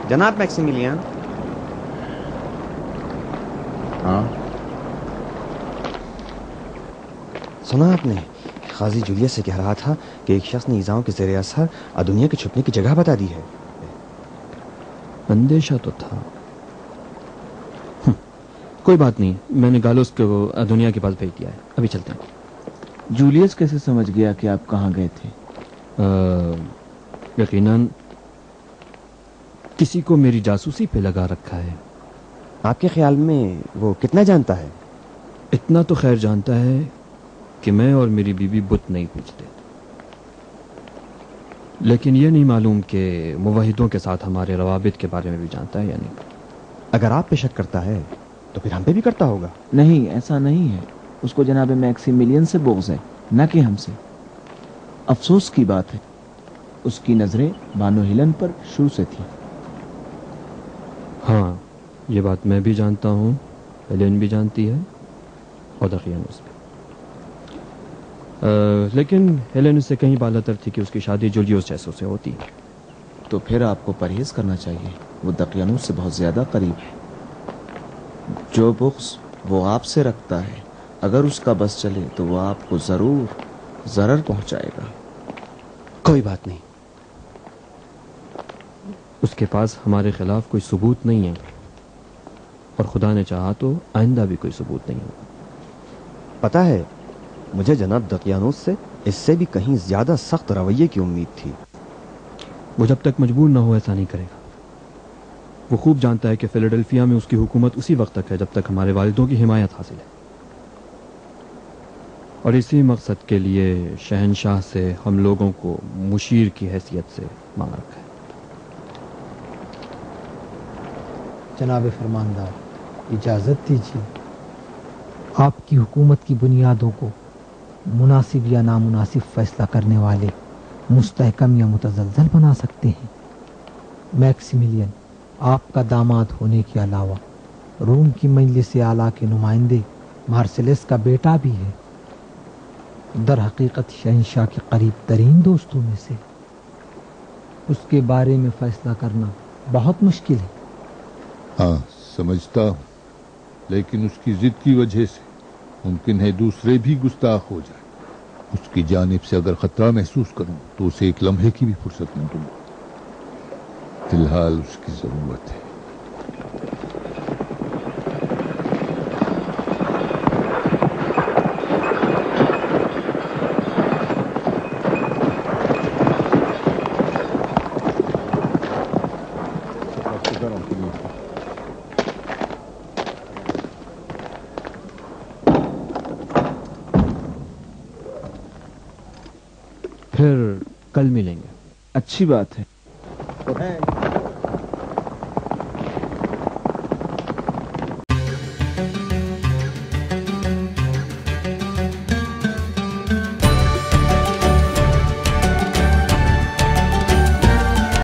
جناب میکسیمیلین. ہاں سنا آپ نے قاضی جولیس سے کہہ رہا تھا کہ ایک شخص نے ایذاؤں کے زیر اثر ادونیا کے چھپنے کی جگہ بتا دی ہے. اندیشہ تو تھا. کوئی بات نہیں, میں نے گالوس کو ادونیا کے پاس بھیج دیا ہے. ابھی چلتے ہیں. جولیس کیسے سمجھ گیا کہ آپ کہاں گئے تھے؟ یقیناً کسی کو میری جاسوسی پہ لگا رکھا ہے. آپ کے خیال میں وہ کتنا جانتا ہے؟ اتنا تو خیر جانتا ہے کہ میں اور میری بیوی بت نہیں پوجتے, لیکن یہ نہیں معلوم کہ موحدوں کے ساتھ ہمارے روابط کے بارے میں بھی جانتا ہے یا نہیں. اگر آپ پہ شک کرتا ہے تو پھر ہم پہ بھی کرتا ہوگا. نہیں, ایسا نہیں ہے. اس کو جناب میکسیمیلین سے بغض ہے, نہ کہ ہم سے. افسوس کی بات ہے, اس کی نظریں بانو ہیلن پر شروع سے تھی. ہاں, یہ بات میں بھی جانتا ہوں, ہیلن بھی جانتی ہے, اور دقیانوس بھی. لیکن ہیلن اس سے کہیں بالاتر تھی کہ اس کی شادی جولیوس جیسو سے ہوتی. تو پھر آپ کو پرہیز کرنا چاہیے. وہ دقیانوس سے بہت زیادہ قریب ہے. جو بغض وہ آپ سے رکھتا ہے, اگر اس کا بس چلے تو وہ آپ کو ضرور ضرر پہنچائے گا. کوئی بات نہیں. اس کے پاس ہمارے خلاف کوئی ثبوت نہیں ہے, اور خدا نے چاہا تو آئندہ بھی کوئی ثبوت نہیں ہوگا. پتہ ہے, مجھے جناب دقیانوس سے اس سے بھی کہیں زیادہ سخت رویے کی امید تھی. وہ جب تک مجبور نہ ہو ایسا نہیں کرے گا. وہ خوب جانتا ہے کہ فیلاڈلفیا میں اس کی حکومت اسی وقت تک ہے جب تک ہمارے والدوں کی حمایت حاصل ہے, اور اسی مقصد کے لیے شہنشاہ سے ہم لوگوں کو مشیر کی حیثیت سے مانگ رکھا ہے. جناب فرماندار, اجازت دیجیے. آپ کی حکومت کی بنیادوں کو مناسب یا نامناسب فیصلہ کرنے والے مستحکم یا متزلزل بنا سکتے ہیں. میکسیمیلین آپ کا داماد ہونے کے علاوہ روم کی مجلس اعلیٰ کے نمائندے مارسیلس کا بیٹا بھی ہے. در حقیقت شہنشاہ کے قریب ترین دوستوں میں سے. اس کے بارے میں فیصلہ کرنا بہت مشکل ہے. ہاں سمجھتا ہوں, لیکن اس کی ضد کی وجہ سے ممکن ہے دوسرے بھی گستاخ ہو جائیں. اس کی جانب سے اگر خطرہ محسوس کروں تو اسے ایک لمحے کی بھی فرصت نہ دوں. فی الحال اس کی ضرورت ہے. پھر کل ملیں گے. اچھی بات ہے.